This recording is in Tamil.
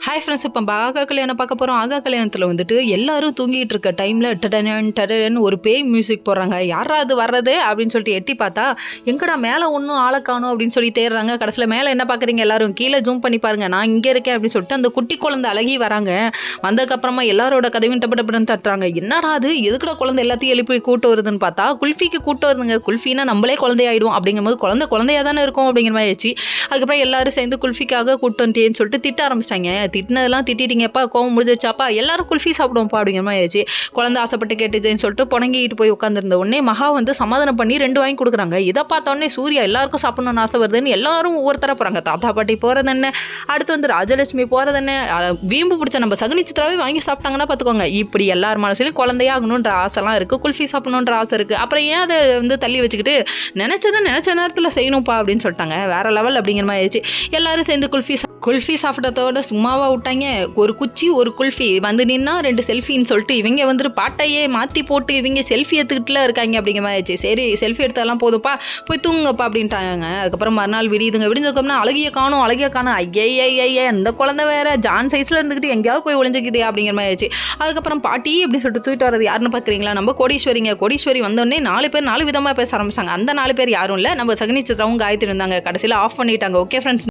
ஹாய் ஃப்ரெண்ட்ஸ், இப்போ ஆகா கல்யாணம் பார்க்க போகிறோம். ஆகா கல்யாணத்தில் வந்துட்டு எல்லாரும் தூங்கிட்டு இருக்க டைமில் டடன் ஒரு பேய் மியூசிக் போடுறாங்க. யாரா அது வர்றது அப்படின்னு சொல்லிட்டு எட்டி பார்த்தா எங்கடா மேலே ஒன்றும் ஆளை காணும் அப்படின்னு சொல்லி தேடுறாங்க. கடைசியில் மேலே என்ன பார்க்குறீங்க எல்லாரும், கீழே ஜூம் பண்ணி பாருங்கள், நான் இங்கே இருக்கேன் அப்படின்னு சொல்லிட்டு அந்த குட்டி குழந்தை அழகி வராங்க. வந்ததுக்கப்புறமா எல்லாரோட கதவையும் டப்படப்படன்னு தட்டுறாங்க. என்னடா அது, எதுக்குட குழந்தை எல்லாத்தையும் எழுப்பி கூட்டு வருதுன்னு பார்த்தா குல்ஃபிக்கு கூட்டு வருதுங்க. குல்ஃபின்னா நம்மளே குழந்தையாயிடும் அப்படிங்கும்போது குழந்தையா தானே இருக்கும் அப்படிங்கிற மாதிரி ஆயிடுச்சு. அதுக்கப்புறம் எல்லாரும் சேர்ந்து குல்ஃபிக்காக கூட்டு வந்துட்டேன்னு சொல்லிட்டு திட்ட ஆரம்பிச்சிட்டாங்க. திட்டினதெல்லாம் திட்டிட்டீங்கப்பா, கோவம் முடிஞ்சிருச்சாப்பா, எல்லாரும் குல்ஃபி சாப்பிடுவோம்ப்பா அப்படிங்கிற மாதிரி ஆயிடுச்சு. குழந்தை ஆசைப்பட்டு கேட்டுச்சுன்னு சொல்லிட்டு புடங்கிட்டு போய் உட்காந்துருந்த உடனே மகா வந்து சமாதானம் பண்ணி 2 வாங்கி கொடுக்குறாங்க. இதை பார்த்தோன்னே சூர்யா எல்லாருக்கும் சாப்பிடணும்னு ஆசை வருதுன்னு எல்லாரும் ஒவ்வொருத்தர போகிறாங்க. தாத்தா பாட்டி போகிறது என்ன, அடுத்து வந்து ராஜலட்சுமி போகிறது என்ன, வீம்பு பிடிச்ச நம்ம சகுனி சித்ராவே வாங்கி சாப்பிட்டாங்கன்னா பார்த்துக்கோங்க. இப்படி எல்லார் மனசுலையும் குழந்தையாகணுன்ற ஆசைலாம் இருக்குது, குல்ஃபி சாப்பிடணுன்ற ஆசை இருக்குது. அப்புறம் ஏன் அதை வந்து தள்ளி வச்சுக்கிட்டு நினச்சதை நினச்ச நேரத்தில் செய்யணும்ப்பா அப்படின்னு சொல்லிட்டாங்க. வேற லெவல் அப்படிங்கிற மாதிரி ஆயிடுச்சு. எல்லாரும் சேர்ந்து குல்ஃபி சாப்பிட்டதோட சும்மாவாக விட்டாங்க. ஒரு குச்சி ஒரு குல்ஃபி வந்து நின்னா 2 செல்ஃபின்னு சொல்லிட்டு இவங்க வந்துட்டு பாட்டையே மாற்றி போட்டு இவங்க செல்ஃபி எடுத்துக்கிட்டுல இருக்காங்க அப்படிங்கிற மாதிரி ஆயிடுச்சு. சரி செல்ஃபி எடுத்தாலாம் போதும்ப்பா, போய் தூங்குங்கப்பா அப்படின்ட்டாங்க. அதுக்கப்புறம் மறுநாள் விடிஞ்சதுக்கப்புறம் அழகிய காணும் ஐயா இந்த குழந்தை வேற ஜான் சைஸில் இருந்துக்கிட்டு எங்கேயாவது போய் ஒளிஞ்சிக்குதே அப்படிங்கிற மாதிரி ஆயிடுச்சு. அதுக்கப்புறம் பாட்டி அப்படின்னு சொல்லிட்டு தூக்கிட்டு வரது யாருன்னு பார்க்குறீங்களா, நம்ம கோடீஸ்வரி வந்தோடனே 4 பேர் 4 விதமாக பேச ஆரம்பிச்சாங்க. அந்த 4 பேர் யாரும் இல்லை, நம்ம சகுனி சித்ராவும் காயத்ரி இருந்தாங்க. கடைசியில் ஆஃப் பண்ணிட்டாங்க. Okay friends.